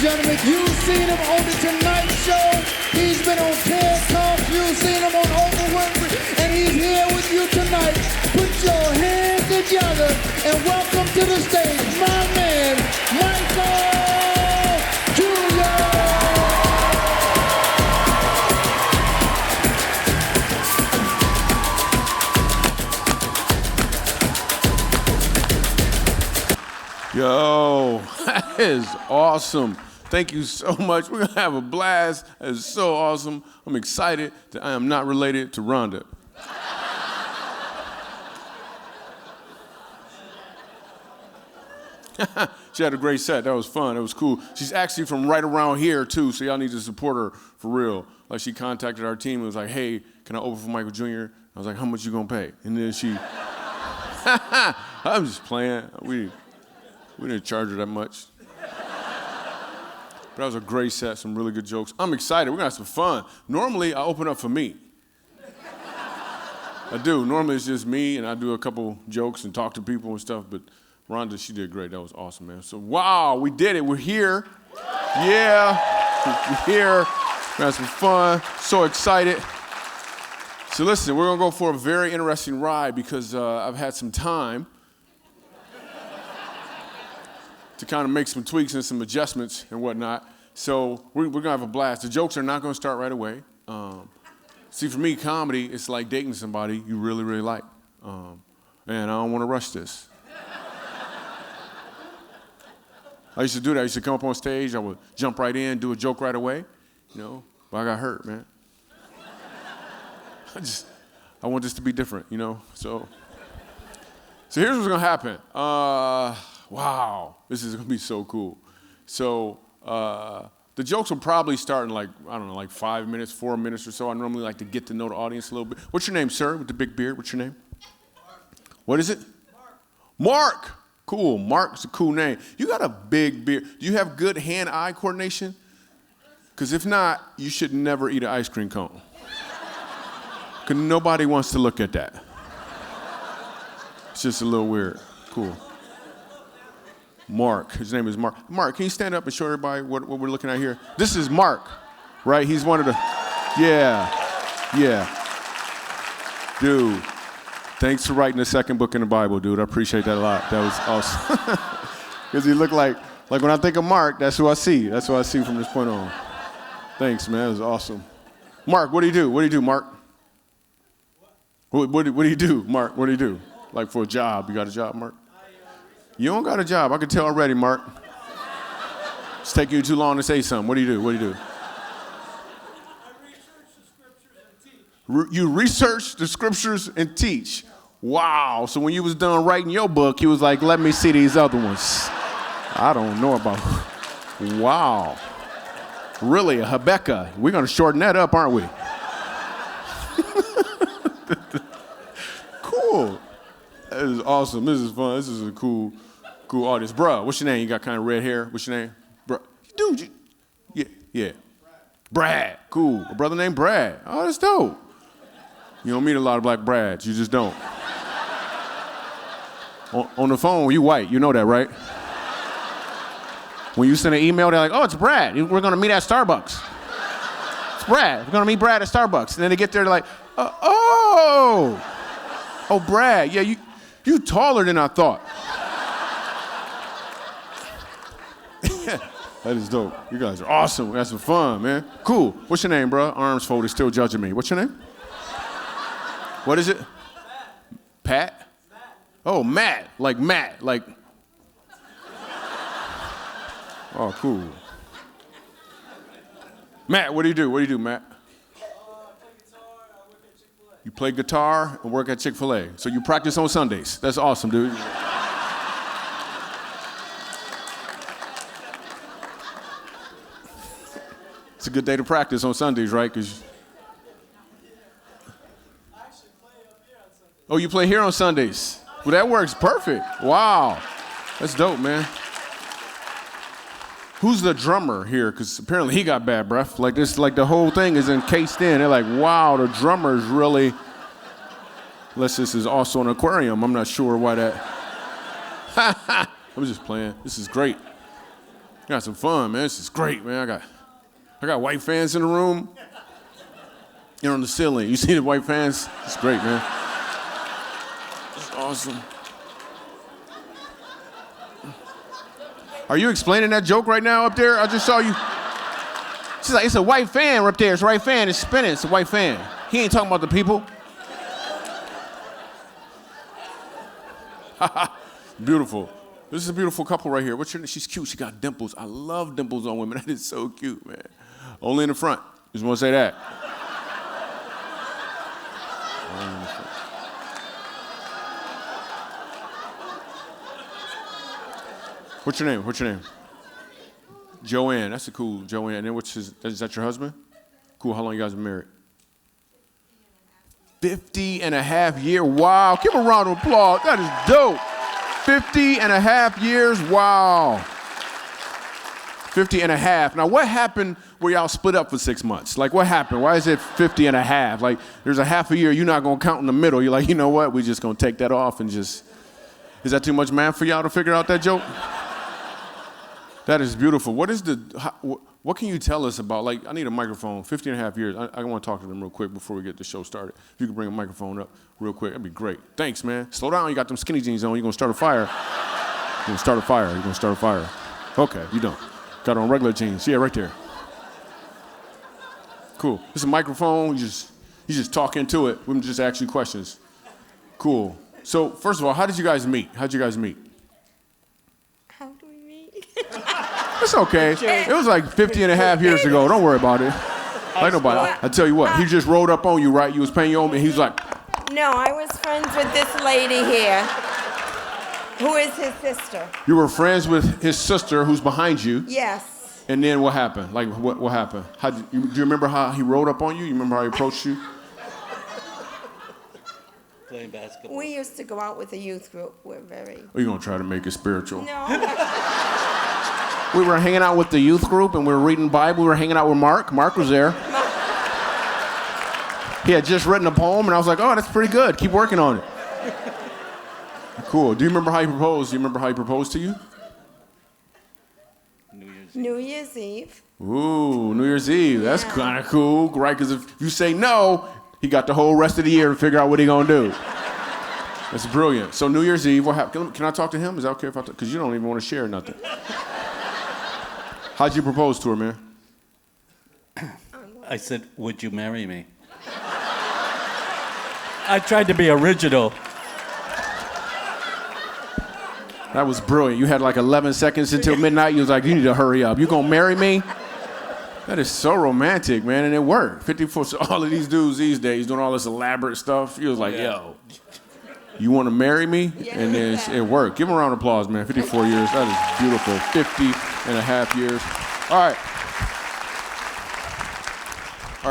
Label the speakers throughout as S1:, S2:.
S1: gentlemen, you've seen him on the Tonight Show. He's been on TED Talk. You've seen him on Oprah Winfrey, and he's here with you tonight. Put your hands together and welcome to the stage, my man, Michael Jr.
S2: Yo, that is awesome. Thank you so much. We're going to have a blast. That is so awesome. I'm excited that I am not related to Rhonda. She had a great set. That was fun. That was cool. She's actually from right around here, too, so y'all need to support her for real. Like, she contacted our team and was like, hey, can I open for Michael Jr.? I was like, how much you going to pay? And then she, I'm just playing. We didn't charge her that much. But that was a great set, some really good jokes. I'm excited. We're going to have some fun. Normally, I open up for me. I do. Normally, it's just me, and I do a couple jokes and talk to people and stuff, but Rhonda, she did great. That was awesome, man. So, wow, we did it. We're here. Yeah, we're here. We're going to have some fun. So excited. So listen, we're going to go for a very interesting ride because I've had some time to kind of make some tweaks and some adjustments and whatnot. So we're going to have a blast. The jokes are not going to start right away. See, for me, comedy, it's like dating somebody you really, really like. And I don't want to rush this. I used to do that. I used to come up on stage. I would jump right in, do a joke right away. You know, but I got hurt, man. I want this to be different, you know? So here's what's going to happen. Wow, this is gonna be so cool. So the jokes will probably start in like 5 minutes, 4 minutes or so. I normally like to get to know the audience a little bit. What's your name, sir, with the big beard? What's your name? Mark. What is it? Mark. Cool, Mark's a cool name. You got a big beard. Do you have good hand-eye coordination? Because if not, you should never eat an ice cream cone. Because nobody wants to look at that. It's just a little weird. Cool. Mark, his name is Mark. Mark, can you stand up and show everybody what we're looking at here? This is Mark, right? He's one of the, yeah. Dude, thanks for writing the second book in the Bible, dude. I appreciate that a lot. That was awesome. Because he looked like when I think of Mark, that's who I see. That's who I see from this point on. Thanks, man. It was awesome. Mark, what do you do? What do you do, Mark? What do you do, Mark? What do you do? Like for a job. You got a job, Mark? You don't got a job. I can tell already, Mark. It's taking you too long to say something. What do you do? What do you do? I research the scriptures and teach. You research the scriptures and teach. Wow. So when you was done writing your book, you was like, let me see these other ones. I don't know about. Wow. Really, a Habakkuk. We're going to shorten that up, aren't we? Cool. This is awesome. This is fun. This is a cool audience. Bruh, what's your name? You got kind of red hair. What's your name? Bruh. Dude, yeah. Brad. Cool. A brother named Brad. Oh, that's dope. You don't meet a lot of black Brads. You just don't. On the phone, you white. You know that, right? When you send an email, they're like, oh, it's Brad. We're going to meet at Starbucks. It's Brad. We're going to meet Brad at Starbucks. And then they get there, they're like, oh, Brad. Yeah, you taller than I thought. That is dope. You guys are awesome. That's some fun, man. Cool. What's your name, bro? Arms folded, still judging me. What's your name? What is it? Pat? Matt. Oh, Matt. Like Matt. Like. Oh, cool. Matt, what do you do? What do you do, Matt?
S3: I play guitar, I work at Chick-fil-A.
S2: You play guitar and work at Chick-fil-A. So you practice on Sundays. That's awesome, dude. It's a good day to practice on Sundays, right? 'Cause
S3: I actually play up here on Sunday.
S2: oh, you play here on Sundays. Well, that works perfect. Wow. That's dope, man. Who's the drummer here? Because apparently he got bad breath. Like this, like the whole thing is encased in. They're like, wow, the drummer's really, unless this is also an aquarium. I'm not sure why that. I was just playing. This is great. Got some fun, man. This is great, man. I got white fans in the room. You're on the ceiling. You see the white fans? It's great, man. It's awesome. Are you explaining that joke right now up there? I just saw you. She's like, it's a white fan up there. It's a white fan. It's spinning. It's a white fan. He ain't talking about the people. Beautiful. This is a beautiful couple right here. What's your name? She's cute. She got dimples. I love dimples on women. That is so cute, man. Only in the front. Just want to say that. Only in the front. What's your name? What's your name? Joanne. That's a cool Joanne. And then is that your husband? Cool. How long you guys been married? 50 and a half years. Wow. Give him a round of applause. That is dope. 50 and a half years. Wow. 50 and a half. Now, what happened where y'all split up for 6 months? Like, what happened? Why is it 50 and a half? Like, there's a half a year. You're not going to count in the middle. You're like, you know what? We're just going to take that off and just... Is that too much math for y'all to figure out that joke? That is beautiful. What can you tell us about, like, I need a microphone, 50 and a half years. I want to talk to them real quick before we get the show started. If you could bring a microphone up real quick, that'd be great. Thanks, man. Slow down, you got them skinny jeans on, you're going to start a fire. You're going to start a fire, you're going to start a fire. Okay, you don't. Got on regular jeans, yeah, right there. Cool. It's a microphone, you just talk into it. We can just ask you questions. Cool. So, first of all, how did you guys meet? How'd you guys meet?
S4: How do we meet?
S2: It's okay. It was like 50 and a half years ago. Don't worry about it. Like nobody. I tell you what, he just rolled up on you, right? You was paying your own, and he was like...
S4: No, I was friends with this lady here, who is his sister.
S2: You were friends with his sister, who's behind you.
S4: Yes.
S2: And then what happened? Like, what happened? Do you remember how he rolled up on you? You remember how he approached you?
S5: Playing basketball.
S4: We used to go out with a youth group. We're very...
S2: Are you going to try to make it spiritual?
S4: No.
S2: We were hanging out with the youth group, and we were reading Bible. We were hanging out with Mark. Mark was there. He had just written a poem, and I was like, oh, that's pretty good. Keep working on it. Cool. Do you remember how he proposed? Do you remember how he proposed to you?
S4: New Year's Eve.
S2: Ooh, New Year's Eve. That's kind of cool, right? Because if you say no, he got the whole rest of the year to figure out what he gonna do. That's brilliant. So New Year's Eve, what happened? Can I talk to him? Is that okay if I talk? Because you don't even want to share nothing. How'd you propose to her, man?
S5: I said, would you marry me? I tried to be original.
S2: That was brilliant. You had like 11 seconds until midnight. You was like, you need to hurry up. You gonna marry me? That is so romantic, man, and it worked. 54, so all of these dudes these days doing all this elaborate stuff. He was like, yo, you want to marry me?
S4: Yeah.
S2: And then it worked. Give him a round of applause, man. 54 years, that is beautiful. 50 and a half years. All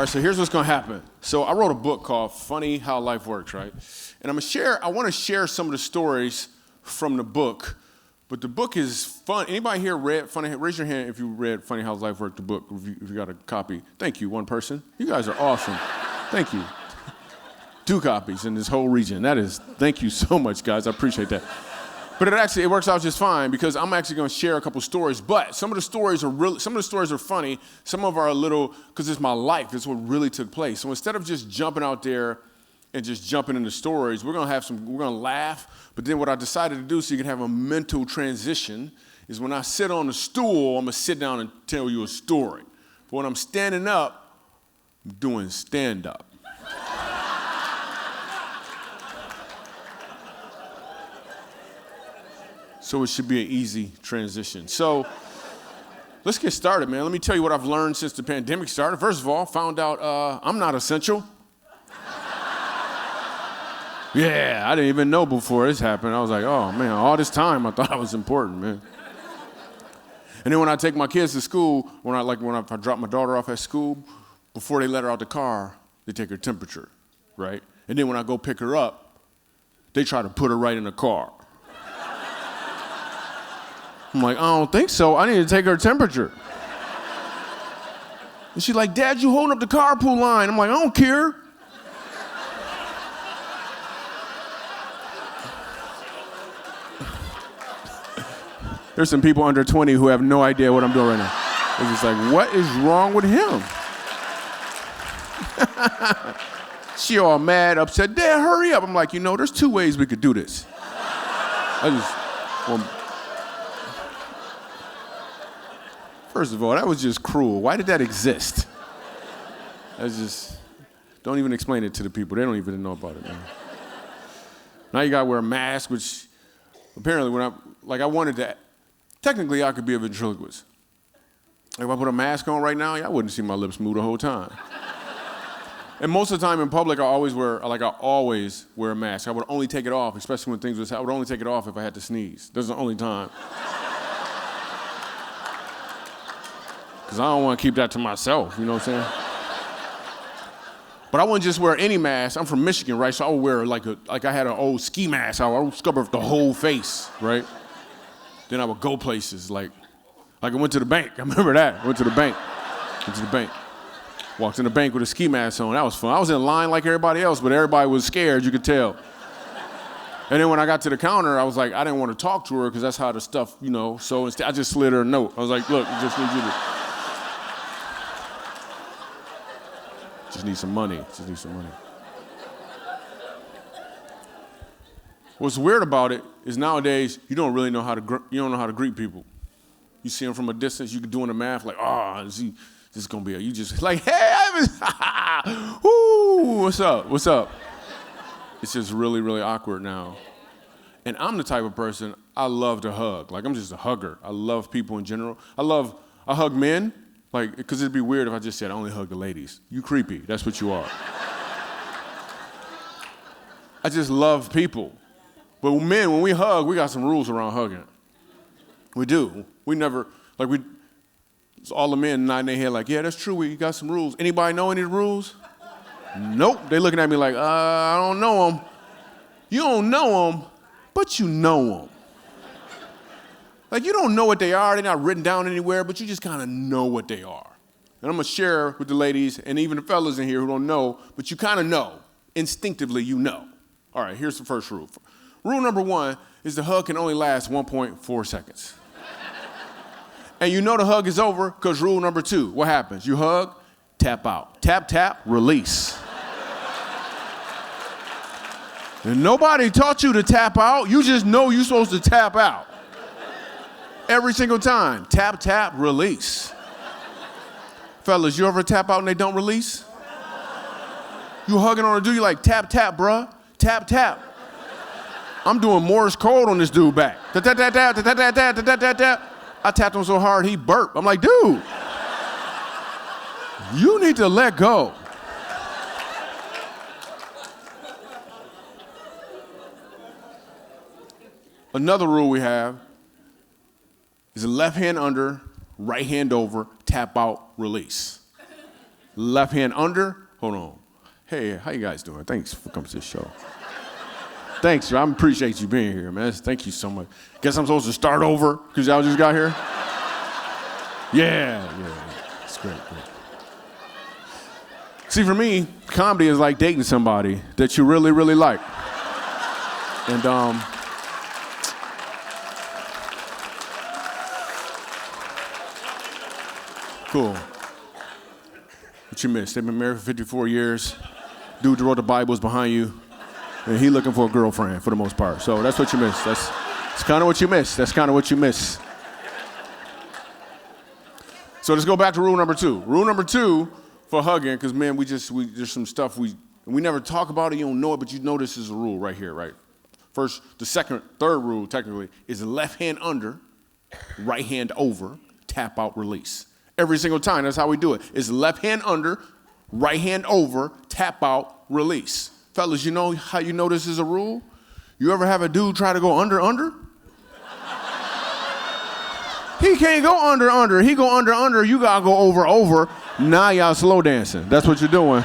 S2: right, so here's what's gonna happen. So I wrote a book called Funny How Life Works, right? And I want to share some of the stories from the book. But the book is fun. Anybody here read Funny? Raise your hand if you read Funny How Life Works, the book, if you got a copy. Thank you, one person. You guys are awesome. Thank you. 2 copies in this whole region. Thank you so much, guys. I appreciate that. But it works out just fine because I'm actually going to share a couple stories. But some of the stories are funny. Some of them are a little, because it's my life. It's what really took place. So instead of just jumping out there and just jumping into stories, we're going to laugh. But then what I decided to do so you can have a mental transition is when I sit on the stool, I'm going to sit down and tell you a story. But when I'm standing up, I'm doing stand-up. So it should be an easy transition. So let's get started, man. Let me tell you what I've learned since the pandemic started. First of all, found out I'm not essential. Yeah, I didn't even know before this happened. I was like, oh, man, all this time I thought I was important, man. And then when I take my kids to school, when I drop my daughter off at school, before they let her out the car, they take her temperature, right? And then when I go pick her up, they try to put her right in the car. I'm like, I don't think so. I need to take her temperature. And she's like, Dad, you holding up the carpool line. I'm like, I don't care. There's some people under 20 who have no idea what I'm doing right now. They're just like, what is wrong with him? She all mad, upset. Dad, hurry up. I'm like, there's two ways we could do this. First of all, that was just cruel. Why did that exist? Don't even explain it to the people. They don't even know about it, man. Now you gotta wear a mask, which apparently I wanted to, technically I could be a ventriloquist. Like if I put a mask on right now, I wouldn't see my lips move the whole time. And most of the time in public, I always wear a mask. I would only take it off, especially when things was, I would only take it off if I had to sneeze. That's the only time. Because I don't want to keep that to myself, you know what I'm saying? But I wouldn't just wear any mask. I'm from Michigan, right? So I would wear like I had an old ski mask. I would cover the whole face, right? Then I would go places like I went to the bank. I remember that. Went to the bank. Walked in the bank with a ski mask on. That was fun. I was in line like everybody else, but everybody was scared, you could tell. And then when I got to the counter, I was like, I didn't want to talk to her because that's how the stuff, so instead I just slid her a note. I was like, look, I just need you to. Just need some money. What's weird about it is nowadays you don't know how to greet people. You see them from a distance, you can do the math like, this is gonna be you just like, hey, whoo, what's up? It's just really, really awkward now. And I'm the type of person, I love to hug. Like I'm just a hugger. I love people in general. I hug men. Like, because it'd be weird if I just said, I only hug the ladies. You creepy, that's what you are. I just love people. But men, when we hug, we got some rules around hugging. We do. We never, it's all the men nodding their head like, yeah, that's true, we got some rules. Anybody know any of the rules? Nope, they looking at me like, I don't know them. You don't know them, but you know them. Like, you don't know what they are. They're not written down anywhere, but you just kind of know what they are. And I'm going to share with the ladies and even the fellas in here who don't know, but you kind of know. Instinctively, you know. All right, here's the first rule. Rule number 1 is the hug can only last 1.4 seconds. And you know the hug is over because rule number 2, what happens? You hug, tap out. Tap, tap, release. And nobody taught you to tap out. You just know you're supposed to tap out. Every single time. Tap, tap, release. Fellas, you ever tap out and they don't release? You hugging on a dude, you like, tap, tap, bruh. Tap, tap. I'm doing Morse code on this dude back. Tap, tap, tap, tap, tap, tap, tap, tap, tap, tap. I tapped him so hard he burped. I'm like, dude, you need to let go. Another rule we have is left hand under, right hand over, tap out, release. Left hand under, hold on. Hey, how you guys doing? Thanks for coming to the show. Thanks, I appreciate you being here, man. Thank you so much. Guess I'm supposed to start over because y'all just got here? Yeah. It's great. See, for me, comedy is like dating somebody that you really, really like. And, cool. What you missed? They've been married for 54 years. Dude who wrote the Bible is behind you. And he looking for a girlfriend for the most part. So that's what you missed. That's kind of what you missed. So let's go back to rule number 2. Rule number 2 for hugging, because man, there's some stuff we never talk about it, you don't know it, but you know this is a rule right here, right? First, third rule technically is left hand under, right hand over, tap out, release. Every single time, that's how we do it. It's left hand under, right hand over, tap out, release. Fellas, you know how you know this is a rule? You ever have a dude try to go under? He can't go under. He go under. You gotta go over. Now y'all slow dancing. That's what you're doing.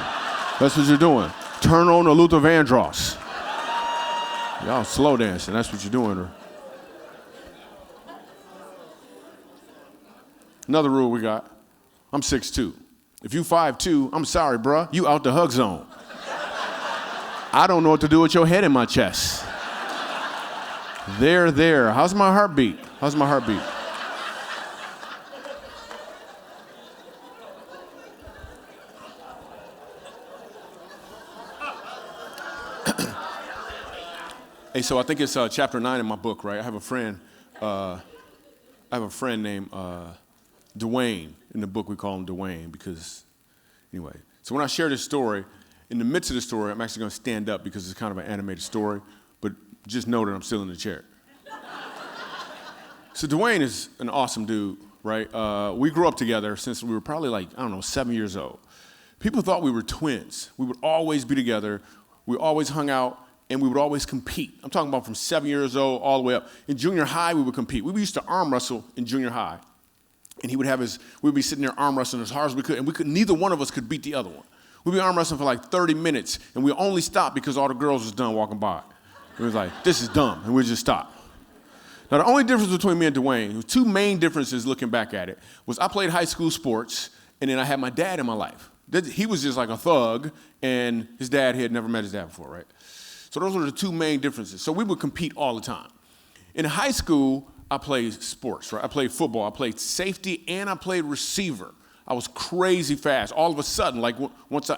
S2: Turn on the Luther Vandross. Y'all slow dancing. That's what you're doing. Another rule we got. I'm 6'2". If you 5'2", I'm sorry, bruh. You out the hug zone. I don't know what to do with your head in my chest. There. How's my heartbeat? How's my heartbeat? Hey, so I think it's chapter 9 in my book, right? I have a friend named Dwayne. In the book, we call him Dwayne because, anyway. So when I share this story, in the midst of the story, I'm actually going to stand up because it's kind of an animated story, but just know that I'm still in the chair. So Dwayne is an awesome dude, right? We grew up together since we were probably 7 years old. People thought we were twins. We would always be together. We always hung out. And we would always compete. I'm talking about from 7 years old all the way up. In junior high, we would compete. We used to arm wrestle in junior high. And we'd be sitting there arm wrestling as hard as we could, and neither one of us could beat the other one. We'd be arm wrestling for like 30 minutes, and we only stopped because all the girls was done walking by. It was like, this is dumb, and we'd just stop. Now, the only difference between me and Dwayne, two main differences looking back at it, was I played high school sports, and then I had my dad in my life. He was just like a thug, and his dad, he had never met his dad before, right? So those were the two main differences. So we would compete all the time. In high school, I played sports, right? I played football, I played safety, and I played receiver. I was crazy fast. All of a sudden,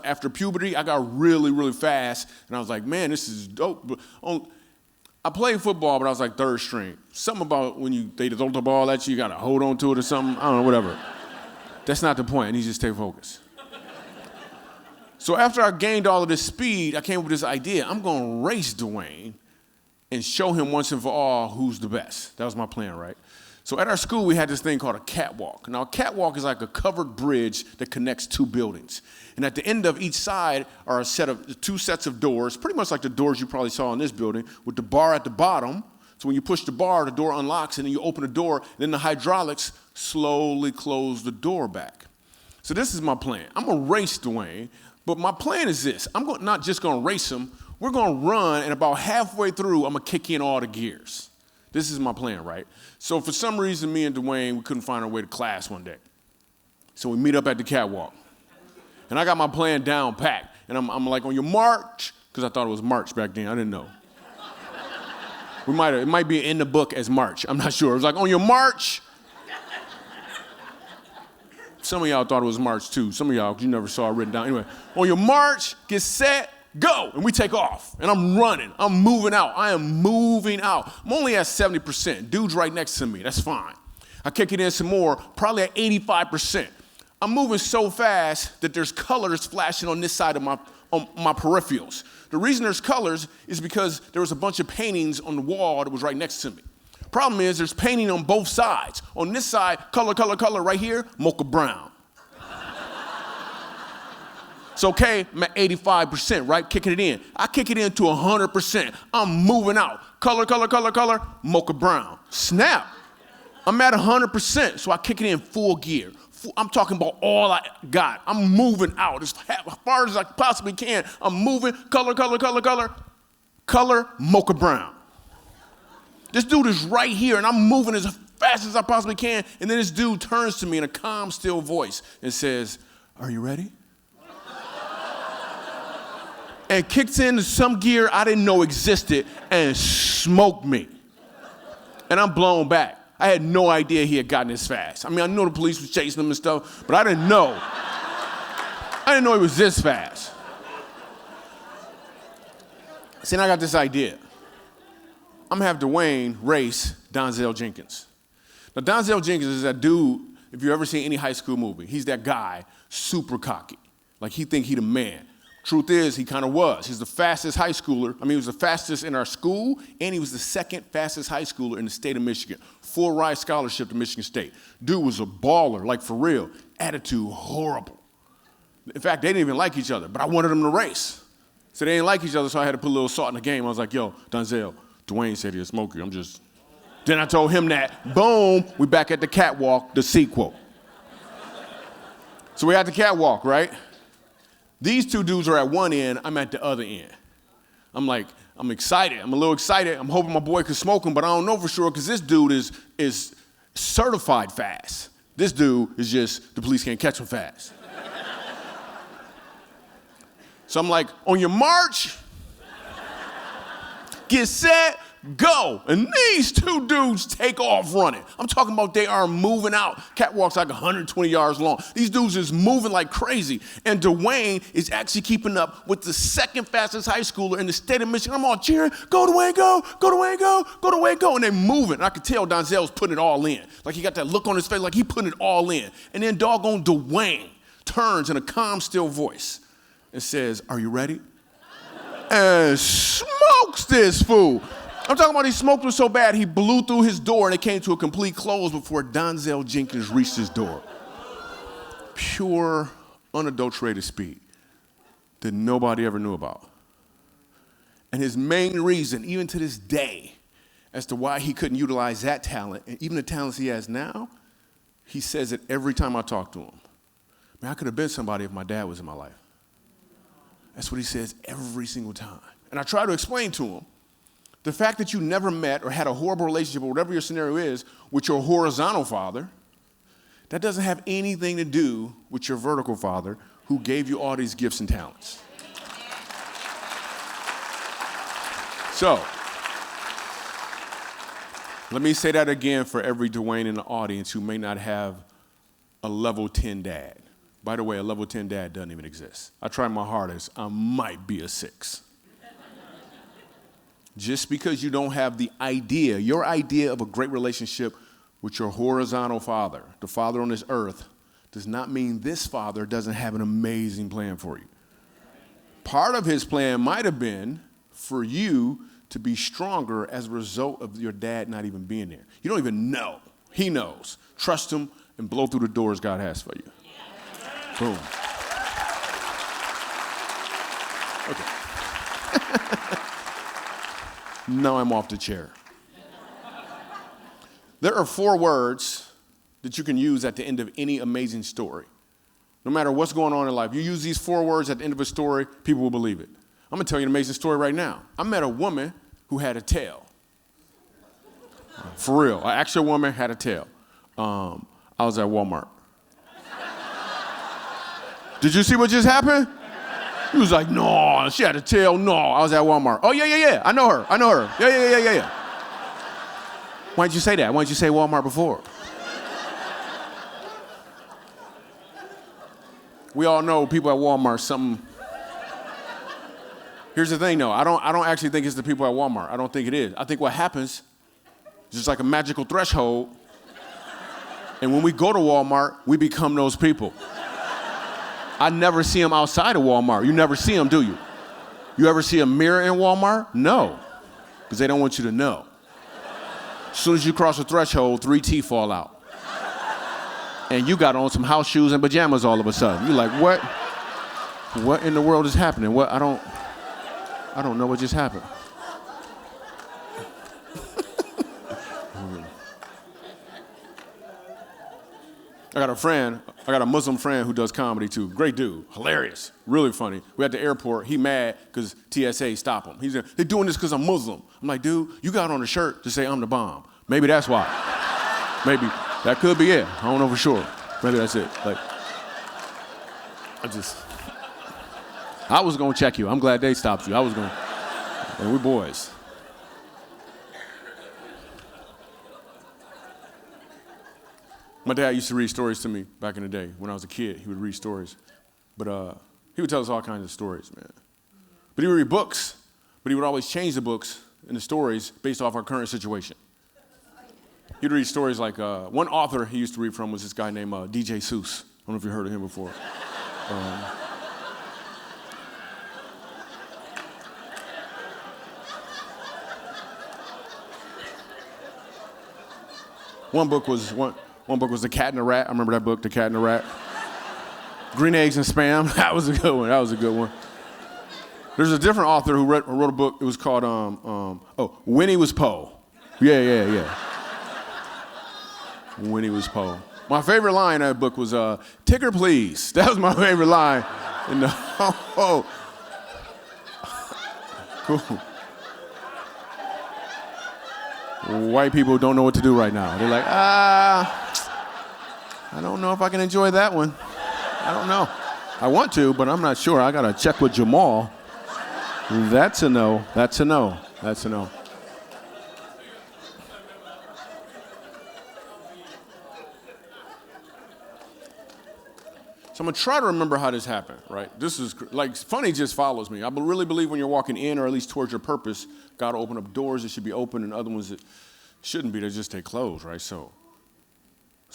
S2: after puberty, I got really, really fast, and I was like, man, this is dope. I played football, but I was like third string. Something about when they throw the ball at you, you got to hold on to it or something. I don't know, whatever. That's not the point. I need you to stay focused. So after I gained all of this speed, I came up with this idea. I'm going to race Dwayne and show him once and for all who's the best. That was my plan, right? So at our school, we had this thing called a catwalk. Now, a catwalk is like a covered bridge that connects two buildings. And at the end of each side are two sets of doors, pretty much like the doors you probably saw in this building, with the bar at the bottom. So when you push the bar, the door unlocks, and then you open the door, and then the hydraulics slowly close the door back. So this is my plan. I'm going to race Dwayne. But my plan is this. I'm not just going to race him. We're going to run, and about halfway through, I'm going to kick in all the gears. This is my plan, right? So for some reason, me and Dwayne, we couldn't find our way to class one day. So we meet up at the catwalk. And I got my plan down packed. And I'm like, on your march, because I thought it was March back then. I didn't know. It might be in the book as March. I'm not sure. It was like, on your march. Some of y'all thought it was March too. Some of y'all, you never saw it written down. Anyway, on your march, get set, go. And we take off. And I'm running. I'm moving out. I am moving out. I'm only at 70%. Dude's right next to me. That's fine. I kick it in some more, probably at 85%. I'm moving so fast that there's colors flashing on this side of my peripherals. The reason there's colors is because there was a bunch of paintings on the wall that was right next to me. Problem is, there's painting on both sides. On this side, color, color, color, right here, mocha brown. It's okay, I'm at 85%, right? Kicking it in. I kick it in to 100%. I'm moving out. Color, color, color, color, mocha brown. Snap. I'm at 100%, so I kick it in full gear. I'm talking about all I got. I'm moving out as far as I possibly can. I'm moving, color, color, color, color, color, mocha brown. This dude is right here, and I'm moving as fast as I possibly can, and then this dude turns to me in a calm, still voice and says, are you ready? And kicks into some gear I didn't know existed and smoked me. And I'm blown back. I had no idea he had gotten this fast. I mean, I know the police was chasing him and stuff, but I didn't know. I didn't know he was this fast. See, and I got this idea. I'm gonna have Dwayne race Denzel Jenkins. Now, Denzel Jenkins is that dude, if you've ever seen any high school movie, he's that guy, super cocky. Like, he think he the man. Truth is, he kind of was. He's the fastest high schooler. I mean, he was the fastest in our school, and he was the second fastest high schooler in the state of Michigan. Full ride scholarship to Michigan State. Dude was a baller, like for real. Attitude horrible. In fact, they didn't even like each other, but I wanted them to race. So they didn't like each other, so I had to put a little salt in the game. I was like, yo, Denzel, Dwayne said he'd smoke you. Then I told him that. Boom, we back at the catwalk, the sequel. So we at the catwalk, right? These two dudes are at one end, I'm at the other end. I'm excited. I'm a little excited. I'm hoping my boy can smoke him, but I don't know for sure because this dude is certified fast. This dude is just, the police can't catch him fast. So I'm like, on your march, get set, go. And these two dudes take off running. I'm talking about they are moving out. Catwalk's like 120 yards long. These dudes is moving like crazy. And Dwayne is actually keeping up with the second fastest high schooler in the state of Michigan. I'm all cheering, go Dwayne, go, go Dwayne, go, go Dwayne, go. And they're moving. And I could tell Donzel's putting it all in. Like he got that look on his face like he putting it all in. And then doggone Dwayne turns in a calm, still voice and says, are you ready? And smokes this fool. I'm talking about he smoked him so bad he blew through his door and it came to a complete close before Donzel Jenkins reached his door. Pure, unadulterated speed that nobody ever knew about. And his main reason, even to this day, as to why he couldn't utilize that talent, and even the talents he has now, he says it every time I talk to him. Man, I could have been somebody if my dad was in my life. That's what he says every single time. And I try to explain to him, the fact that you never met or had a horrible relationship or whatever your scenario is with your horizontal father, that doesn't have anything to do with your vertical father who gave you all these gifts and talents. So, let me say that again for every Dwayne in the audience who may not have a level 10 dad. By the way, a level 10 dad doesn't even exist. I tried my hardest. I might be a 6. Just because you don't have the idea, your idea of a great relationship with your horizontal father, the father on this earth, does not mean this father doesn't have an amazing plan for you. Part of his plan might have been for you to be stronger as a result of your dad not even being there. You don't even know. He knows. Trust him and blow through the doors God has for you. Boom. Okay. Now I'm off the chair. There are 4 words that you can use at the end of any amazing story. No matter what's going on in life, you use these 4 words at the end of a story, people will believe it. I'm gonna tell you an amazing story right now. I met a woman who had a tail. For real, an actual woman had a tail. I was at Walmart. Did you see what just happened? He was like, no, she had a tail, no. I was at Walmart. Oh, yeah, I know her. Yeah. Why didn't you say that? Why didn't you say Walmart before? We all know people at Walmart, something. Here's the thing though, I don't actually think it's the people at Walmart. I don't think it is. I think what happens is just like a magical threshold. And when we go to Walmart, we become those people. I never see them outside of Walmart. You never see them, do you? You ever see a mirror in Walmart? No, because they don't want you to know. As soon as you cross the threshold, 3 teeth fall out. And you got on some house shoes and pajamas all of a sudden. You're like, what? What in the world is happening? What? I don't know what just happened. I got a Muslim friend who does comedy too. Great dude, hilarious, really funny. We're at the airport, he mad because TSA stopped him. He's like, they're doing this because I'm Muslim. I'm like, dude, you got on a shirt to say I'm the bomb. Maybe that's why. Maybe, that could be it. I don't know for sure. Maybe that's it. Like, I was gonna check you. I'm glad they stopped you. And we boys. My dad used to read stories to me back in the day. When I was a kid, he would read stories. But he would tell us all kinds of stories, man. But he would read books, but he would always change the books and the stories based off our current situation. He'd read stories like, one author he used to read from was this guy named DJ Seuss. I don't know if you heard of him before. One book was The Cat and the Rat. I remember that book, The Cat and the Rat. Green Eggs and Spam. That was a good one. There's a different author who wrote a book. It was called Winnie Was Poe. Yeah. Winnie Was Poe. My favorite line in that book was "Ticker, please." That was my favorite line. In the cool. White people don't know what to do right now. They're like, I don't know if I can enjoy that one. I don't know. I want to, but I'm not sure. I gotta check with Jamal. That's a no. So I'm gonna try to remember how this happened, right? This is like funny just follows me. I really believe when you're walking in or at least towards your purpose, God will open up doors that should be open and other ones that shouldn't be, they just stay closed, right? So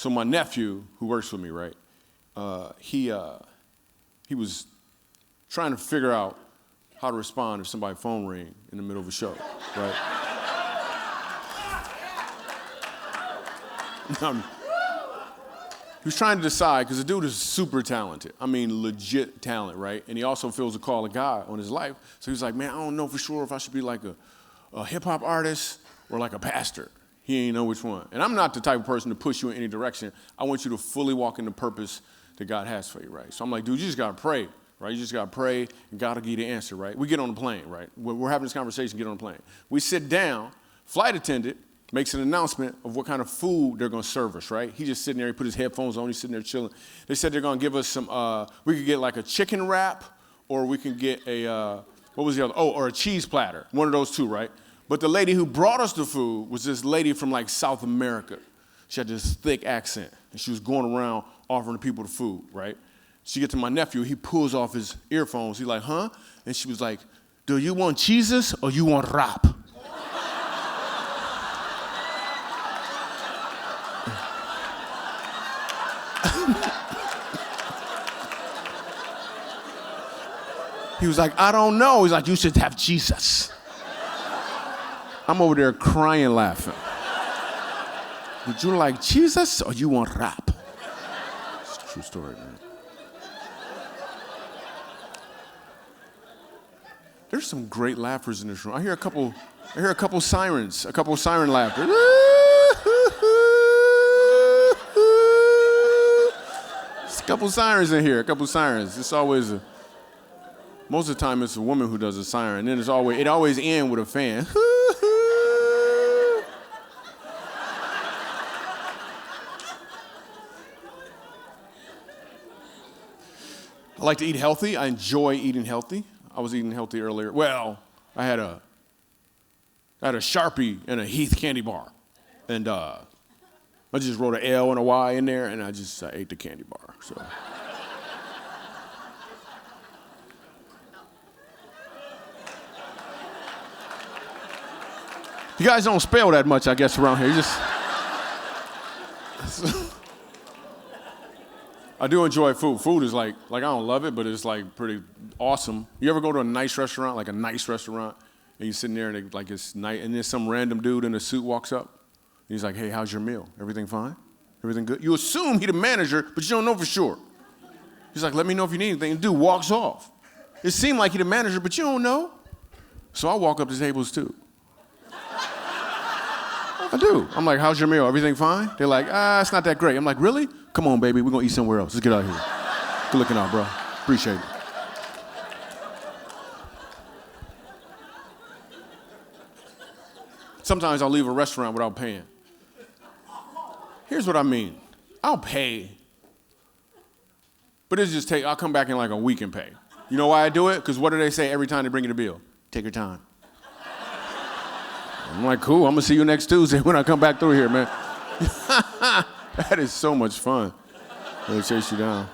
S2: my nephew who works with me, right? He was trying to figure out how to respond if somebody's phone ring in the middle of a show, right? He was trying to decide, because the dude is super talented. I mean, legit talent, right? And he also feels a call of God on his life. So he was like, man, I don't know for sure if I should be like a hip-hop artist or like a pastor. He ain't know which one. And I'm not the type of person to push you in any direction. I want you to fully walk in the purpose that God has for you, right? So I'm like, dude, you just got to pray, right? You just got to pray, and God will give you the answer, right? We get on the plane, right? We're having this conversation, get on the plane. We sit down, flight attendant makes an announcement of what kind of food they're going to serve us, right? He's just sitting there, he put his headphones on, he's sitting there chilling. They said they're going to give us some, we could get like a chicken wrap, or we can get a, what was the other? Oh, or a cheese platter, one of those two, right? But the lady who brought us the food was this lady from like South America. She had this thick accent, and she was going around offering people the food, right? She gets to my nephew, he pulls off his earphones, he's like, huh? And she was like, do you want Jesus or you want rap? He was like, I don't know. He's like, you should have Jesus. I'm over there crying, laughing. Would you like Jesus or you want rap? It's a true story, man. There's some great laughers in this room. I hear a couple sirens, a couple siren laughter. There's a couple sirens in here, a couple sirens. It's always most of the time it's a woman who does a siren, and then it always ends with a fan. I like to eat healthy. I enjoy eating healthy. I was eating healthy earlier. Well, I had a Sharpie and a Heath candy bar, and I just wrote an L and a Y in there, and I ate the candy bar. So. You guys don't spell that much, I guess, around here. You just. I do enjoy food. Food is like I don't love it, but it's like pretty awesome. You ever go to a nice restaurant, like a nice restaurant, and you're sitting there and it's night, and then some random dude in a suit walks up, and he's like, hey, how's your meal? Everything fine? Everything good? You assume he's the manager, but you don't know for sure. He's like, let me know if you need anything. And dude walks off. It seemed like he's the manager, but you don't know. So I walk up to tables too. I do. I'm like, how's your meal? Everything fine? They're like, it's not that great. I'm like, really? Come on, baby. We're going to eat somewhere else. Let's get out of here. Good looking out, bro. Appreciate it. Sometimes I'll leave a restaurant without paying. Here's what I mean. I'll pay. But I'll come back in like a week and pay. You know why I do it? Because what do they say every time they bring you the bill? Take your time. I'm like, cool, I'm gonna see you next Tuesday when I come back through here, man. That is so much fun. They chase you down.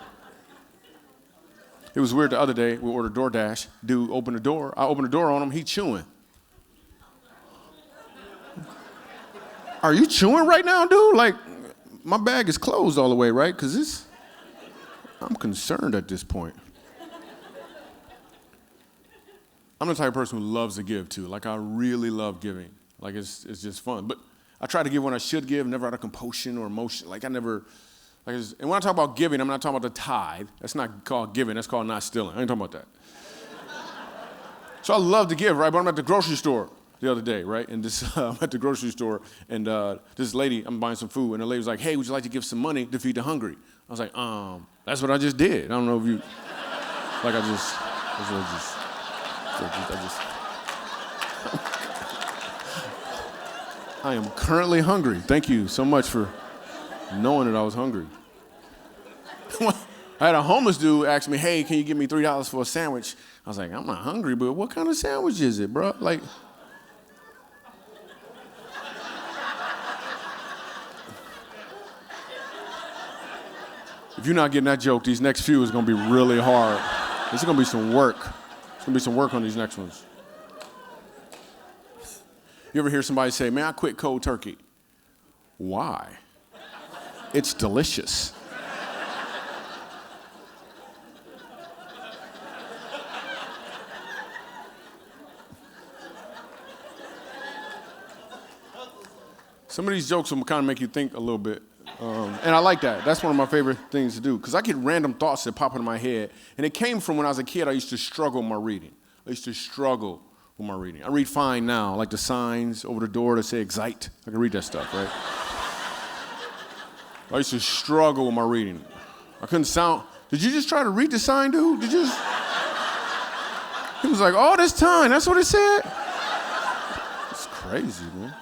S2: It was weird the other day, we ordered DoorDash. Dude opened the door. I opened the door on him, he chewing. Are you chewing right now, dude? Like, my bag is closed all the way, right? Because I'm concerned at this point. I'm the type of person who loves to give, too. Like, I really love giving. Like, it's just fun. But I try to give when I should give, never out of compulsion or emotion. Like, and when I talk about giving, I'm not talking about the tithe. That's not called giving. That's called not stealing. I ain't talking about that. So I love to give, right? But I'm at the grocery store the other day, right? And I'm at the grocery store, and this lady, I'm buying some food, and the lady was like, hey, would you like to give some money to feed the hungry? I was like, that's what I just did. I don't know if you, like I just. I am currently hungry. Thank you so much for knowing that I was hungry. I had a homeless dude ask me, hey, can you give me $3 for a sandwich? I was like, I'm not hungry, but what kind of sandwich is it, bro? Like, If you're not getting that joke, these next few is gonna be really hard. This is gonna be some work. It's gonna be some work on these next ones. You ever hear somebody say, man, I quit cold turkey? Why? It's delicious. Some of these jokes will kind of make you think a little bit. And I like that. That's one of my favorite things to do because I get random thoughts that pop into my head. And it came from when I was a kid, I used to struggle with my reading. I read fine now, like the signs over the door that say excite. I can read that stuff, right? I used to struggle with my reading. I couldn't sound. Did you just try to read the sign, dude? Did you just? He was like, all this time, that's what it said? It's crazy, man.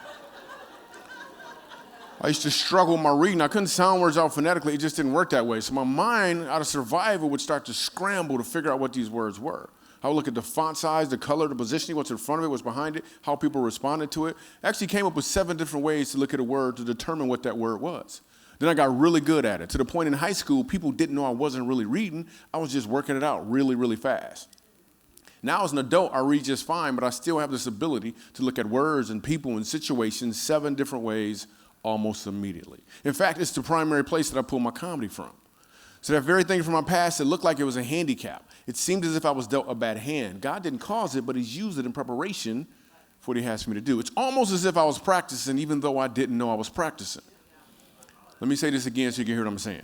S2: I used to struggle with my reading. I couldn't sound words out phonetically. It just didn't work that way. So my mind, out of survival, would start to scramble to figure out what these words were. I would look at the font size, the color, the positioning, what's in front of it, what's behind it, how people responded to it. I actually came up with 7 different ways to look at a word to determine what that word was. Then I got really good at it, to the point in high school, people didn't know I wasn't really reading. I was just working it out really, really fast. Now as an adult, I read just fine, but I still have this ability to look at words and people and situations 7 different ways almost immediately. In fact, it's the primary place that I pull my comedy from. So that very thing from my past, it looked like it was a handicap. It seemed as if I was dealt a bad hand. God didn't cause it, but he's used it in preparation for what he has for me to do. It's almost as if I was practicing, even though I didn't know I was practicing. Let me say this again so you can hear what I'm saying.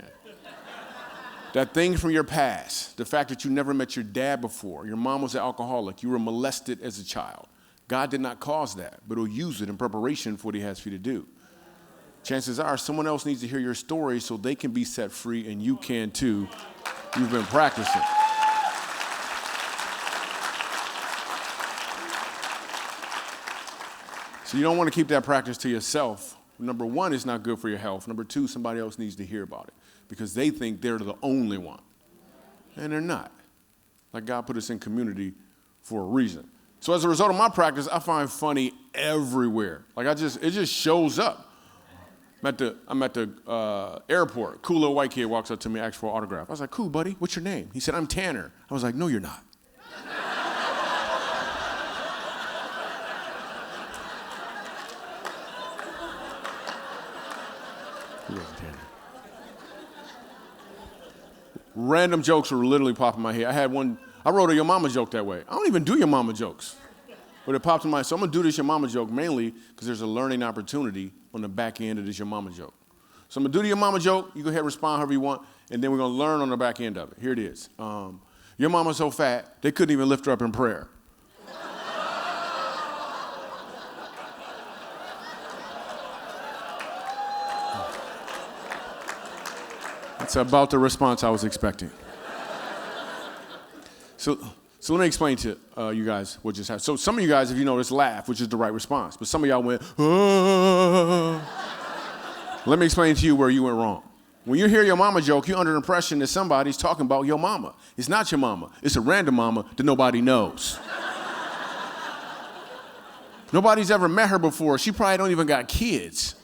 S2: That thing from your past, the fact that you never met your dad before, your mom was an alcoholic, you were molested as a child. God did not cause that, but he'll use it in preparation for what he has for you to do. Chances are someone else needs to hear your story so they can be set free and you can too. You've been practicing. So you don't want to keep that practice to yourself. Number 1, it's not good for your health. Number 2, somebody else needs to hear about it because they think they're the only one. And they're not. Like God put us in community for a reason. So as a result of my practice, I find funny everywhere. Like it just shows up. I'm at the airport. Cool little white kid walks up to me, asks for an autograph. I was like, cool, buddy, what's your name? He said, I'm Tanner. I was like, no, you're not. He wasn't Tanner. Random jokes were literally popping in my head. I wrote a your mama joke that way. I don't even do your mama jokes. But it popped in my head. So I'm going to do this your mama joke mainly because there's a learning opportunity on the back end of this your mama joke. So I'm going to do the your mama joke. You go ahead and respond however you want. And then we're going to learn on the back end of it. Here it is. Your mama's so fat, they couldn't even lift her up in prayer. That's about the response I was expecting. So let me explain to you guys what just happened. So some of you guys, if you notice, laugh, which is the right response. But some of y'all went, ah. Let me explain to you where you went wrong. When you hear your mama joke, you're under the impression that somebody's talking about your mama. It's not your mama. It's a random mama that nobody knows. Nobody's ever met her before. She probably don't even got kids.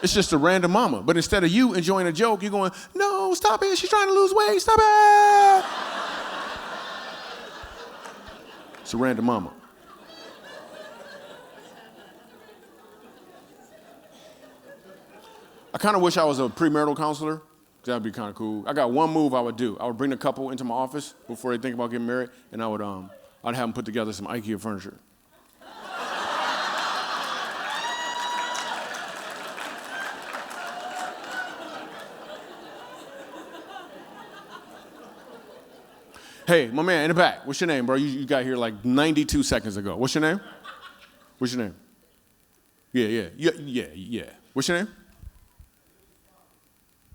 S2: It's just a random mama. But instead of you enjoying a joke, you're going, no, stop it. She's trying to lose weight. Stop it. It's a random mama. I kind of wish I was a premarital counselor. That would be kind of cool. I got one move I would do. I would bring the couple into my office before they think about getting married, and I'd have them put together some IKEA furniture. Hey, my man in the back, what's your name, bro? You got here like 92 seconds ago. What's your name? What's your name? Yeah. What's your name?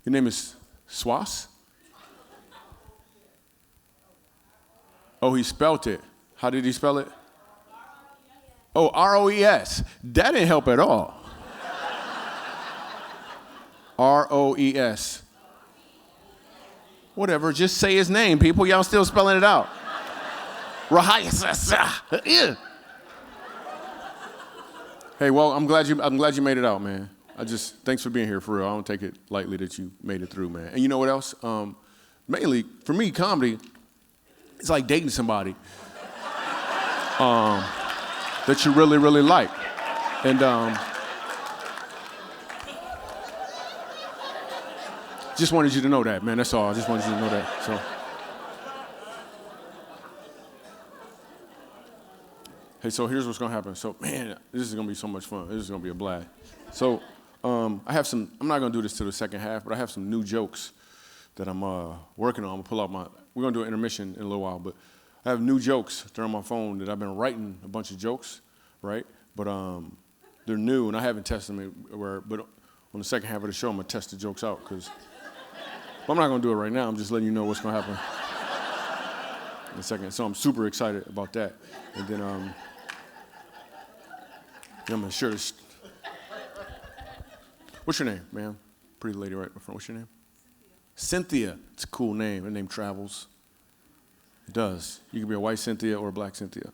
S2: Your name is Swas? Oh, he spelt it. How did he spell it? Oh, R-O-E-S. That didn't help at all. R-O-E-S. Whatever, just say his name, people. Y'all still spelling it out. Hey, well, I'm glad you made it out, man. thanks for being here, for real. I don't take it lightly that you made it through, man. And you know what else? Mainly, for me, comedy, it's like dating somebody that you really, really like. And just wanted you to know that, man. That's all. I just wanted you to know that. So, hey, so here's what's gonna happen. So, man, this is gonna be so much fun. This is gonna be a blast. So, I have some. I'm not gonna do this till the second half, but I have some new jokes that I'm working on. I'm gonna pull out my. We're gonna do an intermission in a little while, but I have new jokes that are on my phone that I've been writing a bunch of jokes, right? But they're new, and I haven't tested them. But on the second half of the show, I'm gonna test the jokes out because. But I'm not gonna do it right now. I'm just letting you know what's gonna happen in a second. So I'm super excited about that. And then I'm gonna share this. What's your name, ma'am? Pretty lady right in front. What's your name? Cynthia. It's a cool name. Her name travels. It does. You can be a white Cynthia or a black Cynthia.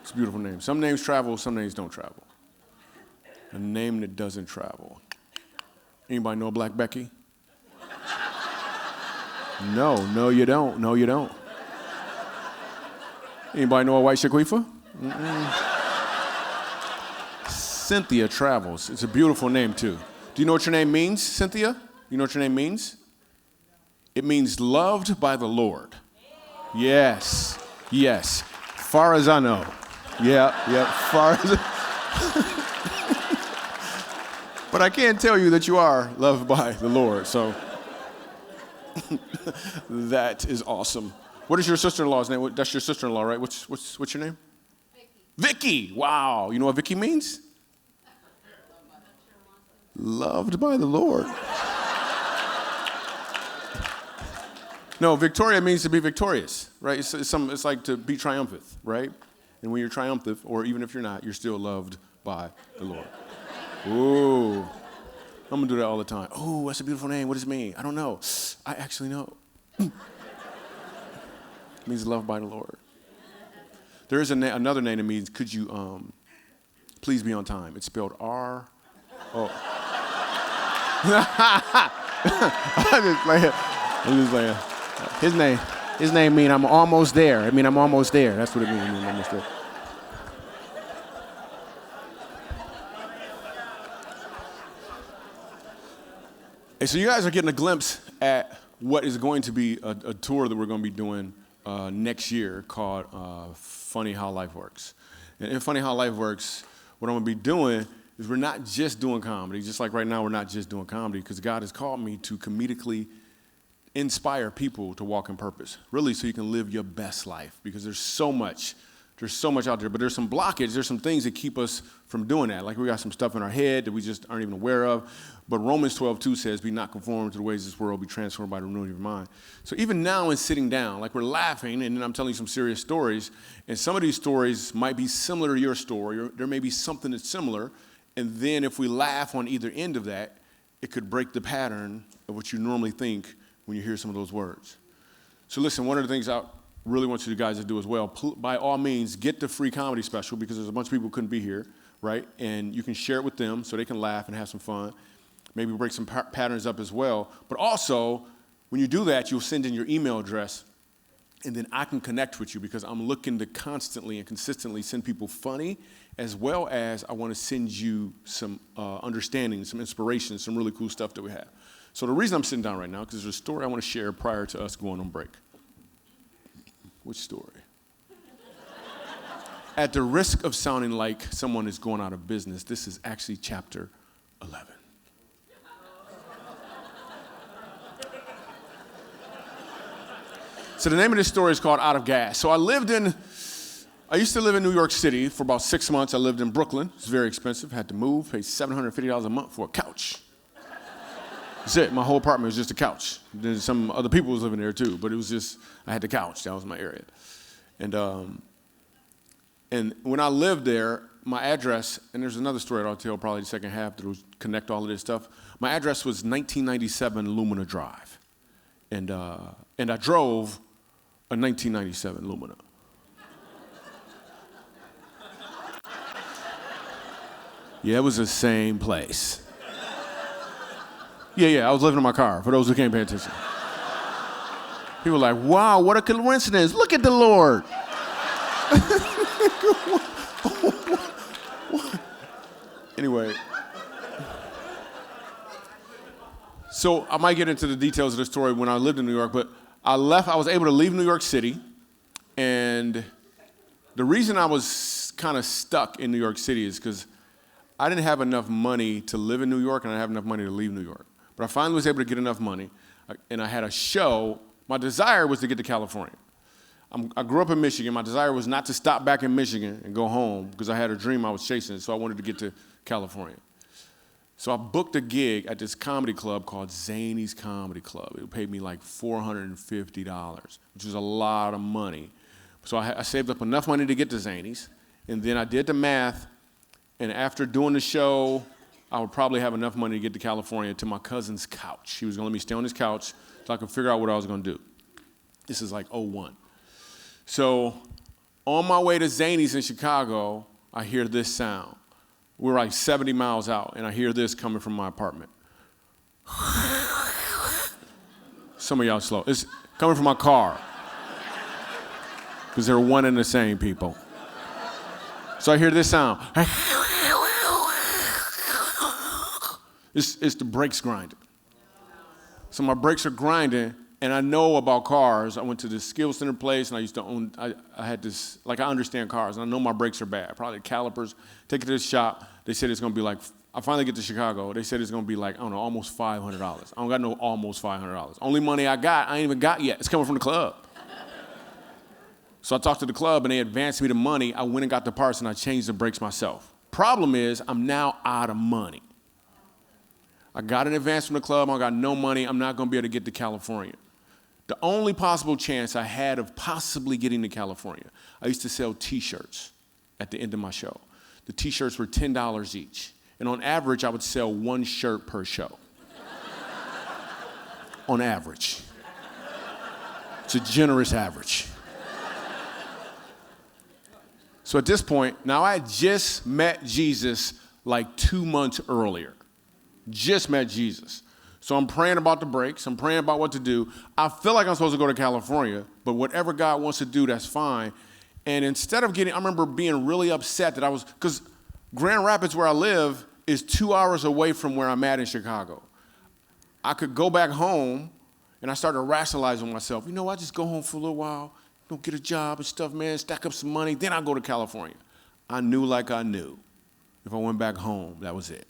S2: It's a beautiful name. Some names travel, some names don't travel. A name that doesn't travel. Anybody know Black Becky? No, you don't. No, you don't. Anybody know a white Shaquifa? Cynthia travels. It's a beautiful name, too. Do you know what your name means, Cynthia? You know what your name means? It means loved by the Lord. Yes. Far as I know. Yeah, far as But I can tell you that you are loved by the Lord, so that is awesome. What is your sister-in-law's name? That's your sister-in-law, right? What's your name? Vicky. Wow. You know what Vicky means? Loved by the Lord. No, Victoria means to be victorious, right? It's like to be triumphant, right? And when you're triumphant, or even if you're not, you're still loved by the Lord. Ooh. I'm gonna do that all the time. Oh, that's a beautiful name. What does it mean? I don't know. I actually know. It means loved by the Lord. There is another name that means, could you please be on time? It's spelled R. Oh. I'm just playing. His name means I'm almost there. I mean, I'm almost there. That's what it means. I'm almost there. And so you guys are getting a glimpse at what is going to be a tour that we're going to be doing next year called Funny How Life Works. And in Funny How Life Works, what I'm going to be doing is we're not just doing comedy. Just like right now, we're not just doing comedy because God has called me to comedically inspire people to walk in purpose, really, so you can live your best life because there's so much out there, but there's some blockage, there's some things that keep us from doing that. Like we got some stuff in our head that we just aren't even aware of. But Romans 12:2 says, be not conformed to the ways of this world, be transformed by the renewing of your mind. So even now in sitting down, like we're laughing and then I'm telling you some serious stories, and some of these stories might be similar to your story, or there may be something that's similar, and then if we laugh on either end of that, it could break the pattern of what you normally think when you hear some of those words. So listen, one of the things I really want you guys to do as well, by all means, get the free comedy special because there's a bunch of people who couldn't be here, right? And you can share it with them so they can laugh and have some fun. Maybe break some patterns up as well. But also, when you do that, you'll send in your email address, and then I can connect with you because I'm looking to constantly and consistently send people funny, as well as I want to send you some understanding, some inspiration, some really cool stuff that we have. So the reason I'm sitting down right now, because there's a story I want to share prior to us going on break. Which story? At the risk of sounding like someone is going out of business, this is actually chapter 11. So the name of this story is called Out of Gas. So I used to live in New York City for about 6 months. I lived in Brooklyn. It's very expensive. Had to move, paid $750 a month for a couch. That's it. My whole apartment was just a couch. There's some other people was living there too, but it was just, I had the couch. That was my area. And when I lived there, my address, and there's another story that I'll tell probably the second half that will connect all of this stuff. My address was 1997 Lumina Drive. And I drove a 1997 Lumina. Yeah, it was the same place. Yeah, I was living in my car, for those who can't pay attention. People were like, wow, what a coincidence. Look at the Lord. Anyway. So I might get into the details of the story when I lived in New York, but I was able to leave New York City, and the reason I was kind of stuck in New York City is because I didn't have enough money to live in New York, and I didn't have enough money to leave New York. But I finally was able to get enough money, and I had a show. My desire was to get to California. I grew up in Michigan. My desire was not to stop back in Michigan and go home because I had a dream I was chasing, so I wanted to get to California. So I booked a gig at this comedy club called Zany's Comedy Club. It paid me like $450, which was a lot of money. So I saved up enough money to get to Zany's, and then I did the math, and after doing the show, I would probably have enough money to get to California to my cousin's couch. He was gonna let me stay on his couch so I could figure out what I was gonna do. This is like '01. So on my way to Zany's in Chicago, I hear this sound. We're like 70 miles out, and I hear this coming from my apartment. Some of y'all slow. It's coming from my car. Because they're one and the same people. So I hear this sound. It's the brakes grinding. So my brakes are grinding, and I know about cars. I went to this skill center place, and I used to own, I had this, like I understand cars, and I know my brakes are bad. Probably calipers. Take it to the shop. They said it's gonna be like, I finally get to Chicago. They said it's gonna be like, I don't know, almost $500. I don't got no almost $500. Only money I got, I ain't even got yet. It's coming from the club. So I talked to the club, and they advanced me the money. I went and got the parts, and I changed the brakes myself. Problem is, I'm now out of money. I got an advance from the club. I got no money. I'm not gonna be able to get to California. The only possible chance I had of possibly getting to California, I used to sell T-shirts at the end of my show. The T-shirts were $10 each. And on average, I would sell one shirt per show. On average. It's a generous average. So at this point, now I had just met Jesus like 2 months earlier. Just met Jesus. So I'm praying about the breaks. I'm praying about what to do. I feel like I'm supposed to go to California, but whatever God wants to do, that's fine. And instead of I remember being really upset that because Grand Rapids, where I live, is 2 hours away from where I'm at in Chicago. I could go back home, and I started rationalizing with myself. You know, I just go home for a little while, don't get a job and stuff, man, stack up some money, then I'll go to California. I knew like I knew. If I went back home, that was it.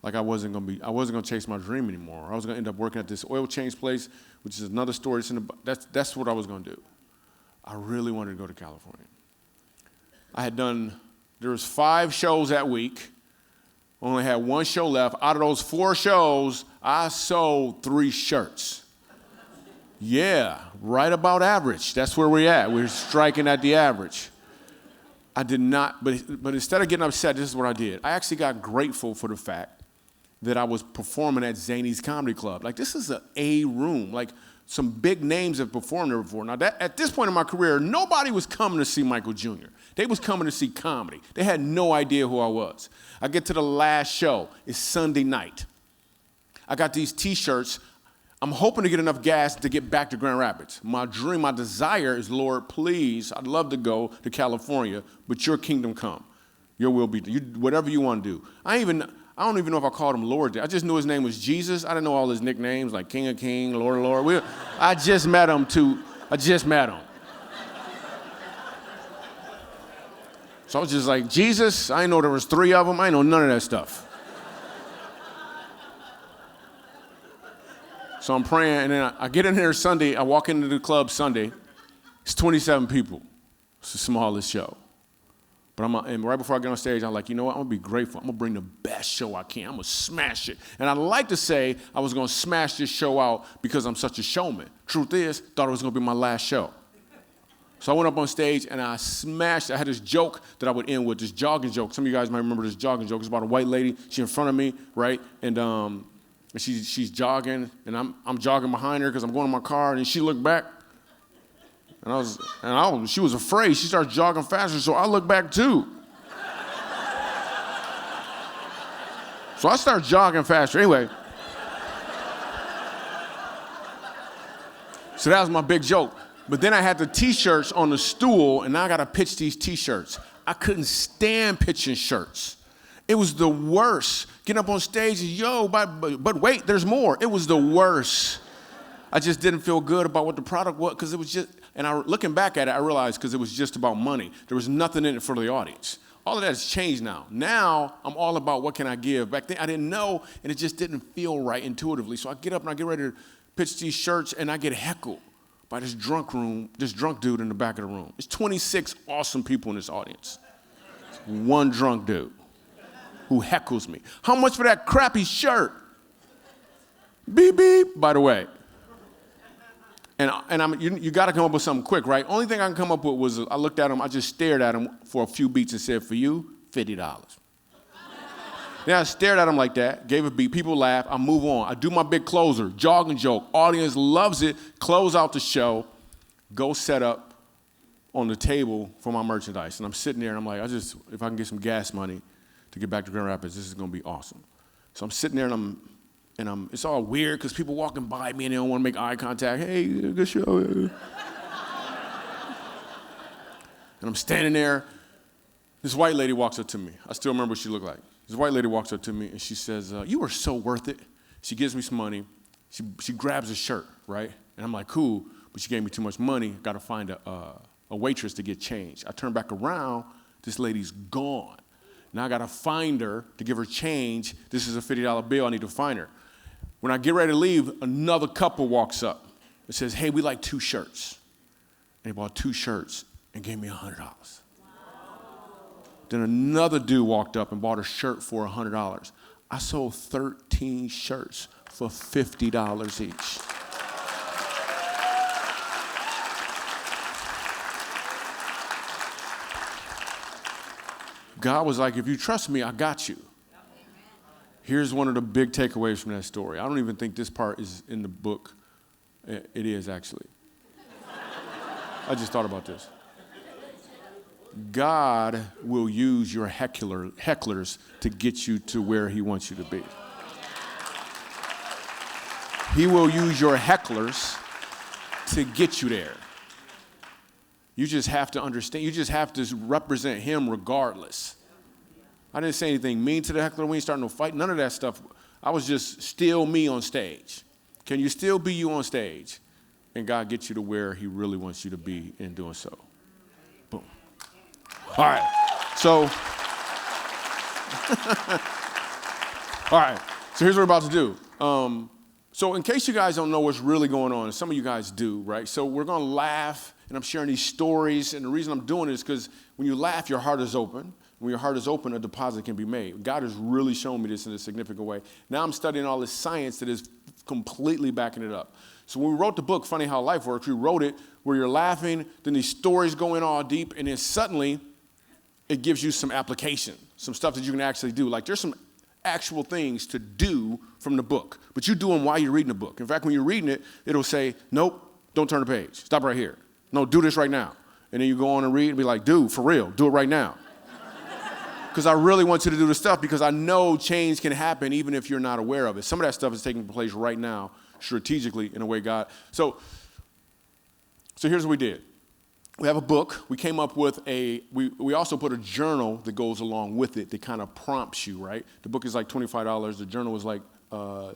S2: Like I wasn't gonna chase my dream anymore. I was gonna end up working at this oil change place, which is another story. That's what I was gonna do. I really wanted to go to California. There was 5 shows that week. Only had 1 show left. Out of those 4 shows, I sold 3 shirts. Yeah, right about average. That's where we're at. We're striking at the average. I did not, but instead of getting upset, this is what I did. I actually got grateful for the fact that I was performing at Zany's Comedy Club. Like, this is an A room. Like, some big names have performed there before. Now, at this point in my career, nobody was coming to see Michael Jr. They was coming to see comedy. They had no idea who I was. I get to the last show. It's Sunday night. I got these T-shirts. I'm hoping to get enough gas to get back to Grand Rapids. My dream, my desire is, Lord, please, I'd love to go to California, but your kingdom come. Your will be done. Whatever you want to do. I don't even know if I called him Lord. I just knew his name was Jesus. I didn't know all his nicknames, like King of King, Lord of Lord. I just met him too. I just met him. So I was just like, Jesus, I didn't know there was 3 of them. I didn't know none of that stuff. So I'm praying, and then I get in here Sunday. I walk into the club Sunday. It's 27 people. It's the smallest show. But and right before I get on stage, I'm like, you know what? I'm going to be grateful. I'm going to bring the best show I can. I'm going to smash it. And I'd like to say I was going to smash this show out because I'm such a showman. Truth is, thought it was going to be my last show. So I went up on stage, and I smashed. I had this joke that I would end with, this jogging joke. Some of you guys might remember this jogging joke. It's about a white lady. She's in front of me, right? And she's jogging, and I'm jogging behind her because I'm going in my car, and she looked back. She was afraid. She started jogging faster, so I looked back too. So I start jogging faster. Anyway. So that was my big joke. But then I had the t-shirts on the stool, and now I got to pitch these t-shirts. I couldn't stand pitching shirts. It was the worst. Getting up on stage, yo, but wait, there's more. It was the worst. I just didn't feel good about what the product was, because it was just, and looking back at it, I realized because it was just about money. There was nothing in it for the audience. All of that has changed now. Now, I'm all about what can I give. Back then, I didn't know, and it just didn't feel right intuitively. So I get up and I get ready to pitch these shirts, and I get heckled by this drunk dude in the back of the room. There's 26 awesome people in this audience. One drunk dude who heckles me. How much for that crappy shirt? Beep, beep, by the way. And you got to come up with something quick, right? Only thing I can come up with was I looked at him, I just stared at him for a few beats and said, for you, $50. Then I stared at him like that, gave a beat, people laugh, I move on. I do my big closer, jogging joke. Audience loves it, close out the show, go set up on the table for my merchandise. And I'm sitting there and I'm like, if I can get some gas money to get back to Grand Rapids, this is gonna be awesome. So I'm sitting there and it's all weird because people walking by me and they don't want to make eye contact. Hey, good show. And I'm standing there. This white lady walks up to me. I still remember what she looked like. This white lady walks up to me and she says, you are so worth it. She gives me some money. She grabs a shirt, right? And I'm like, cool, but she gave me too much money. Got to find a waitress to get change. I turn back around. This lady's gone. Now I got to find her to give her change. This is a $50 bill. I need to find her. When I get ready to leave, another couple walks up and says, hey, we like 2 shirts. And they bought 2 shirts and gave me $100. Wow. Then another dude walked up and bought a shirt for $100. I sold 13 shirts for $50 each. God was like, if you trust me, I got you. Here's one of the big takeaways from that story. I don't even think this part is in the book. It is, actually. I just thought about this. God will use your hecklers to get you to where he wants you to be. He will use your hecklers to get you there. You just have to understand. You just have to represent him regardless. I didn't say anything mean to the heckler. We ain't starting no fight. None of that stuff. I was just still me on stage. Can you still be you on stage? And God gets you to where he really wants you to be in doing so. Boom. All right. So, So here's what we're about to do. So in case you guys don't know what's really going on, and some of you guys do, right? So we're going to laugh, and I'm sharing these stories. And the reason I'm doing it is because when you laugh, your heart is open. When your heart is open, a deposit can be made. God has really shown me this in a significant way. Now I'm studying all this science that is completely backing it up. So when we wrote the book, Funny How Life Works, we wrote it where you're laughing, then these stories go in all deep, and then suddenly it gives you some application, some stuff that you can actually do. Like there's some actual things to do from the book, but you do them while you're reading the book. In fact, when you're reading it, it'll say, nope, don't turn the page. Stop right here. No, do this right now. And then you go on and read and be like, dude, for real, do it right now. Because I really want you to do this stuff because I know change can happen even if you're not aware of it. Some of that stuff is taking place right now, strategically, in a way God. So here's what we did. We have a book. We came up with we also put a journal that goes along with it that kind of prompts you, right? The book is like $25. The journal is like $20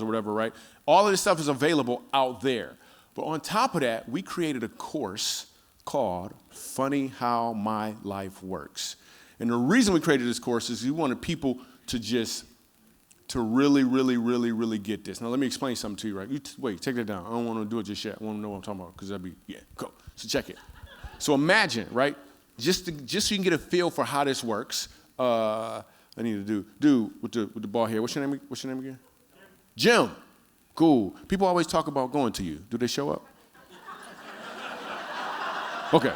S2: or whatever, right? All of this stuff is available out there. But on top of that, we created a course called Funny How My Life Works. And the reason we created this course is we wanted people to really, really, really, really get this. Now, let me explain something to you, right? Wait, take that down. I don't want to do it just yet. I want to know what I'm talking about because that'd be, yeah, go. So check it. So imagine, right, just so you can get a feel for how this works, I need to do with the ball here. What's your name again? Jim. Cool. People always talk about going to you. Do they show up? Okay.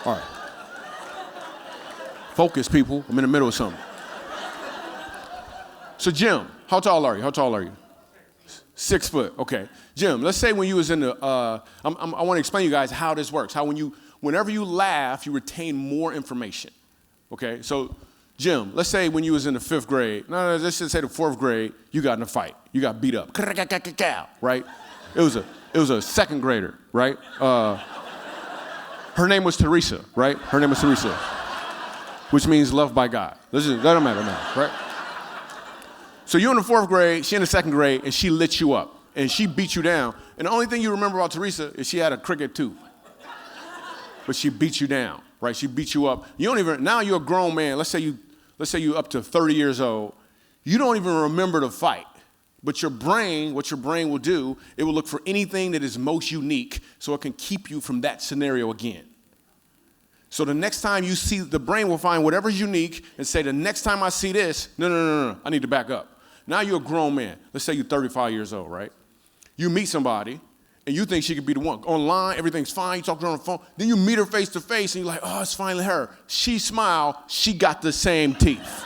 S2: All right. Focus, people. I'm in the middle of something. So, Jim, how tall are you? 6 foot. Okay. Jim, let's say when you was in the, I want to explain to you guys how this works. How whenever you laugh, you retain more information. Okay. So, Jim, let's say when you was in the 5th grade, no, let's just say the 4th grade, you got in a fight. You got beat up, right? It was a 2nd grader, right? Her name was Teresa, right? Her name was Teresa, which means loved by God. That don't matter now, right? So you're in the 4th grade, she in the 2nd grade, and she lit you up, and she beat you down. And the only thing you remember about Teresa is she had a cricket too. But she beat you down, right? She beat you up. You don't even, now you're a grown man. Let's say you up to 30 years old. You don't even remember the fight. But your brain, what your brain will do, it will look for anything that is most unique so it can keep you from that scenario again. So the next time you see, the brain will find whatever's unique and say, the next time I see this, no, I need to back up. Now you're a grown man. Let's say you're 35 years old, right? You meet somebody, and you think she could be the one. Online, everything's fine, you talk to her on the phone. Then you meet her face to face, and you're like, oh, it's finally her. She smiled, she got the same teeth.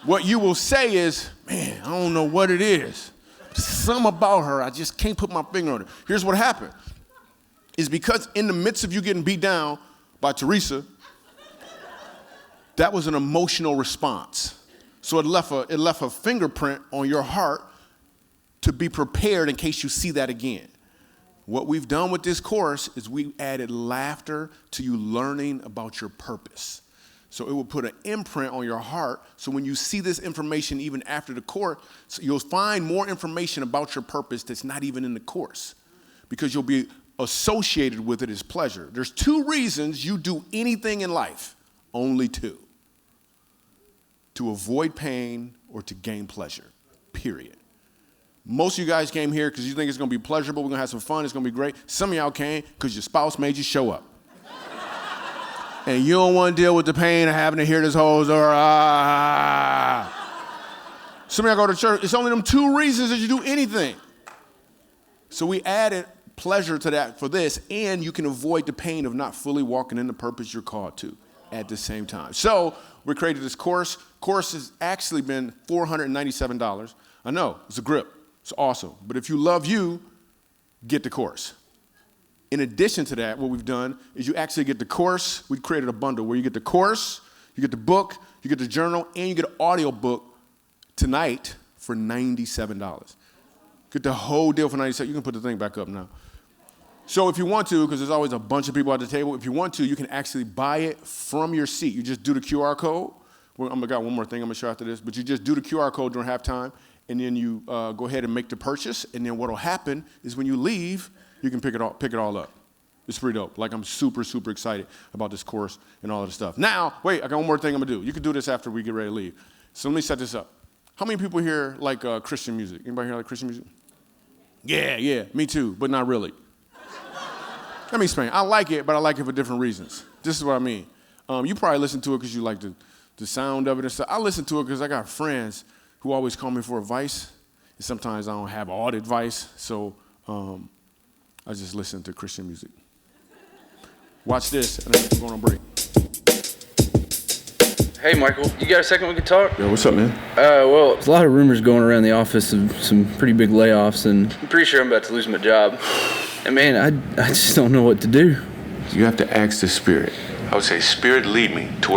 S2: What you will say is, man, I don't know what it is. Something about her, I just can't put my finger on it. Here's what happened. Is because in the midst of you getting beat down by Teresa, that was an emotional response. So it left a fingerprint on your heart to be prepared in case you see that again. What we've done with this course is we added laughter to you learning about your purpose. So it will put an imprint on your heart, so when you see this information even after the course, so you'll find more information about your purpose that's not even in the course, because you'll be associated with it as pleasure. There's 2 reasons you do anything in life, only 2. To avoid pain or to gain pleasure, period. Most of you guys came here because you think it's going to be pleasurable, we're going to have some fun, it's going to be great. Some of y'all came because your spouse made you show up. And you don't want to deal with the pain of having to hear this whole story. Some of y'all go to church, it's only them 2 reasons that you do anything. So we added pleasure to that for this, and you can avoid the pain of not fully walking in the purpose you're called to at the same time. So we created this course. Course has actually been $497. I know, it's a grip. It's awesome. But if you love you, get the course. In addition to that, what we've done is you actually get the course. We created a bundle where you get the course, you get the book, you get the journal, and you get an audio book tonight for $97. Get the whole deal for $97. You can put the thing back up now. So if you want to, because there's always a bunch of people at the table, if you want to, you can actually buy it from your seat. You just do the QR code. I got one more thing I'm going to show after this, but you just do the QR code during halftime, and then you go ahead and make the purchase, and then what will happen is when you leave, you can pick it all up. It's pretty dope. Like, I'm super, super excited about this course and all of the stuff. Now, wait, I got one more thing I'm going to do. You can do this after we get ready to leave. So let me set this up. How many people here like Christian music? Anybody here like Christian music? Yeah, me too, but not really. Let me explain. I like it, but I like it for different reasons. This is what I mean. You probably listen to it because you like the sound of it and stuff. I listen to it because I got friends who always call me for advice, and sometimes I don't have all the advice, so I just listen to Christian music. Watch this, and then we're going on break.
S6: Hey, Michael, you got a second we can talk?
S2: Yo, what's up, man?
S6: Well, there's a lot of rumors going around the office of some pretty big layoffs, and I'm pretty sure I'm about to lose my job. And man, I just don't know what to do.
S2: You have to ask the Spirit. I would say, Spirit, lead me toward